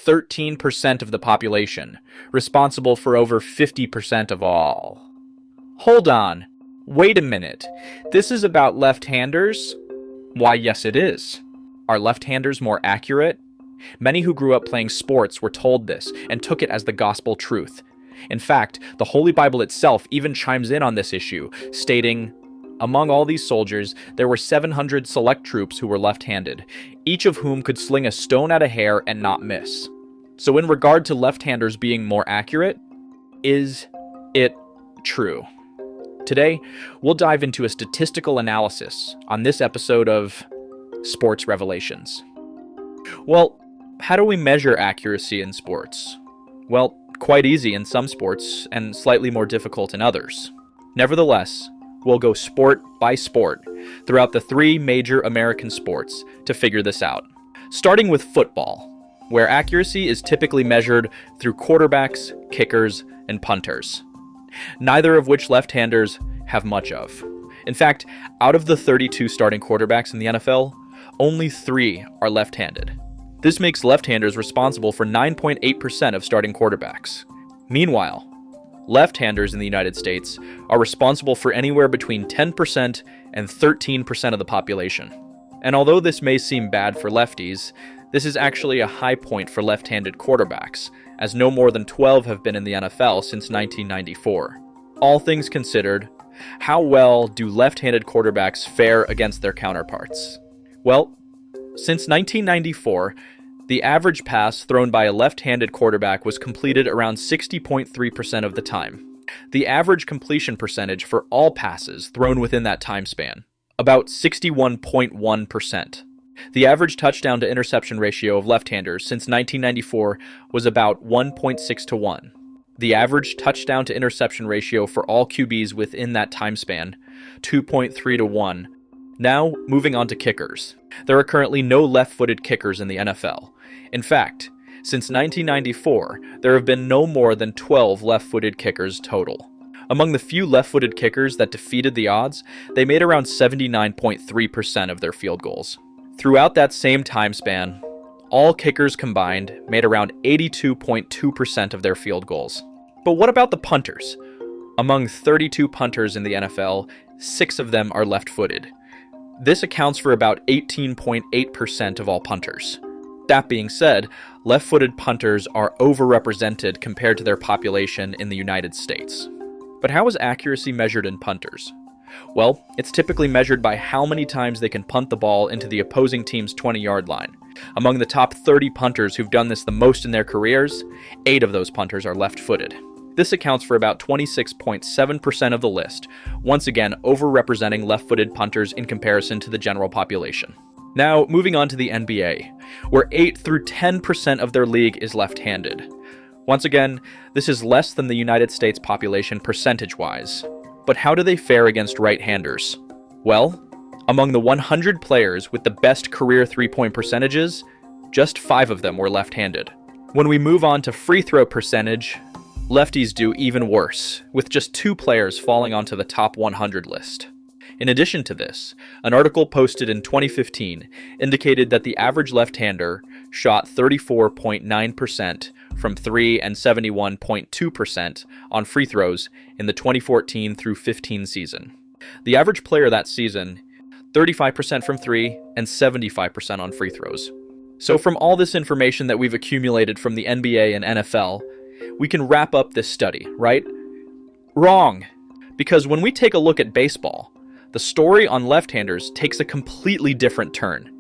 13% of the population, responsible for over 50% of all. Hold on. Wait a minute. This is about left-handers? Why, yes it is. Are left-handers more accurate? Many who grew up playing sports were told this and took it as the gospel truth. In fact, the Holy Bible itself even chimes in on this issue, stating, "Among all these soldiers, there were 700 select troops who were left-handed, each of whom could sling a stone at a hare and not miss." So in regard to left-handers being more accurate, is it true? Today, we'll dive into a statistical analysis on this episode of Sports Revelations. Well, how do we measure accuracy in sports? Well, quite easy in some sports and slightly more difficult in others. Nevertheless, we'll go sport by sport throughout the three major American sports to figure this out. Starting with football, where accuracy is typically measured through quarterbacks, kickers, and punters, neither of which left-handers have much of. In fact, out of the 32 starting quarterbacks in the NFL, only 3 are left-handed. This makes left-handers responsible for 9.8% of starting quarterbacks. Meanwhile, left-handers in the United States are responsible for anywhere between 10% and 13% of the population. And although this may seem bad for lefties, this is actually a high point for left-handed quarterbacks, as no more than 12 have been in the NFL since 1994. All things considered, how well do left-handed quarterbacks fare against their counterparts? Well, since 1994, the average pass thrown by a left-handed quarterback was completed around 60.3% of the time. The average completion percentage for all passes thrown within that time span, about 61.1%. The average touchdown to interception ratio of left-handers since 1994 was about 1.6 to 1. The average touchdown to interception ratio for all QBs within that time span, 2.3 to 1. Now, moving on to kickers. There are currently no left-footed kickers in the NFL. In fact, since 1994, there have been no more than 12 left-footed kickers total. Among the few left-footed kickers that defeated the odds, they made around 79.3% of their field goals. Throughout that same time span, all kickers combined made around 82.2% of their field goals. But what about the punters? Among 32 punters in the NFL, 6 of them are left-footed. This accounts for about 18.8% of all punters. That being said, left-footed punters are overrepresented compared to their population in the United States. But how is accuracy measured in punters? Well, it's typically measured by how many times they can punt the ball into the opposing team's 20-yard line. Among the top 30 punters who've done this the most in their careers, 8 of those punters are left-footed. This accounts for about 26.7% of the list, once again overrepresenting left-footed punters in comparison to the general population. Now, moving on to the NBA, where 8 through 10% of their league is left-handed. Once again, this is less than the United States population percentage-wise. But how do they fare against right-handers? Well, among the 100 players with the best career three-point percentages, just 5 of them were left-handed. When we move on to free throw percentage, lefties do even worse, with just 2 players falling onto the top 100 list. In addition to this, an article posted in 2015 indicated that the average left-hander shot 34.9% from 3 and 71.2% on free throws in the 2014 through 15 season. The average player that season, 35% from 3 and 75% on free throws. So from all this information that we've accumulated from the NBA and NFL, we can wrap up this study, right? Wrong! Because when we take a look at baseball, the story on left-handers takes a completely different turn.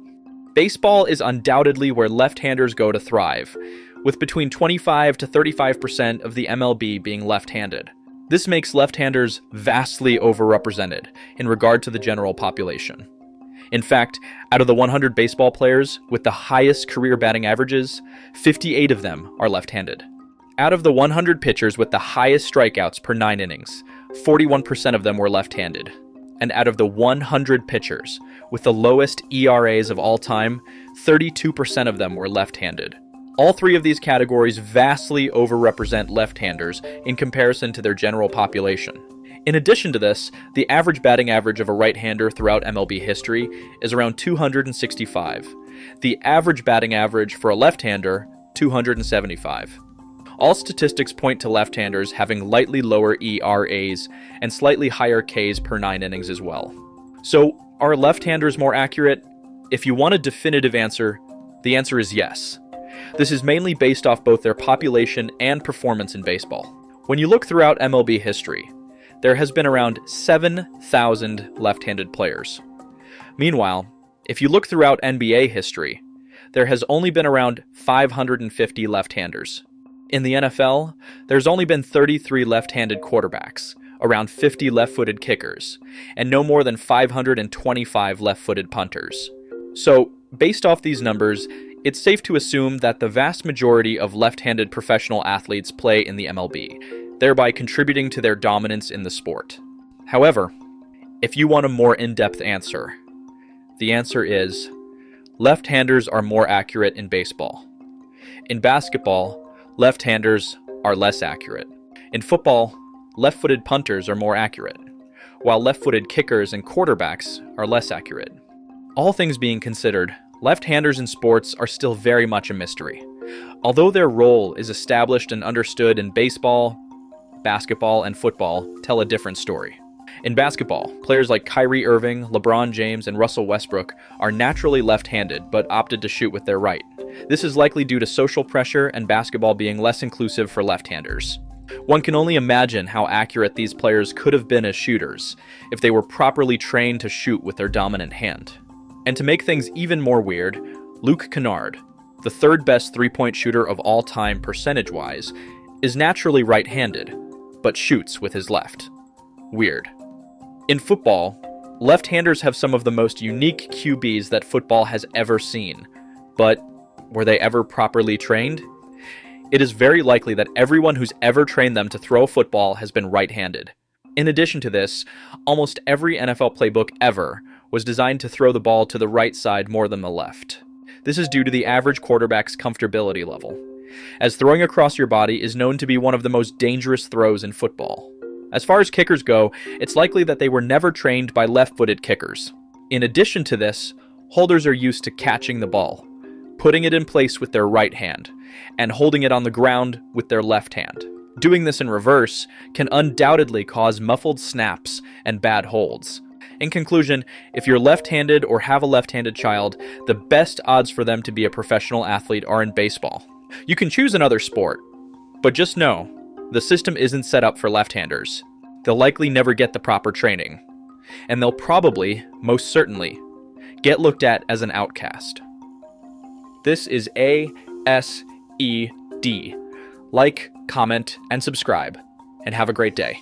Baseball is undoubtedly where left-handers go to thrive, with between 25 to 35% of the MLB being left-handed. This makes left-handers vastly overrepresented in regard to the general population. In fact, out of the 100 baseball players with the highest career batting averages, 58 of them are left-handed. Out of the 100 pitchers with the highest strikeouts per 9 innings, 41% of them were left-handed. And out of the 100 pitchers with the lowest ERAs of all time, 32% of them were left-handed. All 3 of these categories vastly overrepresent left-handers in comparison to their general population. In addition to this, the average batting average of a right-hander throughout MLB history is around 265. The average batting average for a left-hander 275. All statistics point to left-handers having lightly lower ERAs and slightly higher Ks per 9 innings as well. So, are left-handers more accurate? If you want a definitive answer, the answer is yes. This is mainly based off both their population and performance in baseball. When you look throughout MLB history, there has been around 7,000 left-handed players. Meanwhile, if you look throughout NBA history, there has only been around 550 left-handers. In the NFL, there's only been 33 left-handed quarterbacks, around 50 left-footed kickers, and no more than 525 left-footed punters. So, based off these numbers, it's safe to assume that the vast majority of left-handed professional athletes play in the MLB, thereby contributing to their dominance in the sport. However, if you want a more in-depth answer, the answer is left-handers are more accurate in baseball. In basketball, left-handers are less accurate. In football, left-footed punters are more accurate, while left-footed kickers and quarterbacks are less accurate. All things being considered, left-handers in sports are still very much a mystery. Although their role is established and understood in baseball, basketball, and football tell a different story. In basketball, players like Kyrie Irving, LeBron James, and Russell Westbrook are naturally left-handed but opted to shoot with their right. This is likely due to social pressure and basketball being less inclusive for left-handers. One can only imagine how accurate these players could have been as shooters if they were properly trained to shoot with their dominant hand. And to make things even more weird, Luke Kennard, the third best three-point shooter of all time percentage-wise, is naturally right-handed, but shoots with his left. Weird. In football, left-handers have some of the most unique QBs that football has ever seen, but were they ever properly trained? It is very likely that everyone who's ever trained them to throw a football has been right-handed. In addition to this, almost every NFL playbook ever was designed to throw the ball to the right side more than the left. This is due to the average quarterback's comfortability level, as throwing across your body is known to be one of the most dangerous throws in football. As far as kickers go, it's likely that they were never trained by left-footed kickers. In addition to this, holders are used to catching the ball, putting it in place with their right hand, and holding it on the ground with their left hand. Doing this in reverse can undoubtedly cause muffled snaps and bad holds. In conclusion, if you're left-handed or have a left-handed child, the best odds for them to be a professional athlete are in baseball. You can choose another sport, but just know, the system isn't set up for left-handers. They'll likely never get the proper training, and they'll probably, most certainly, get looked at as an outcast. This is ASED. Like, comment, and subscribe, and have a great day.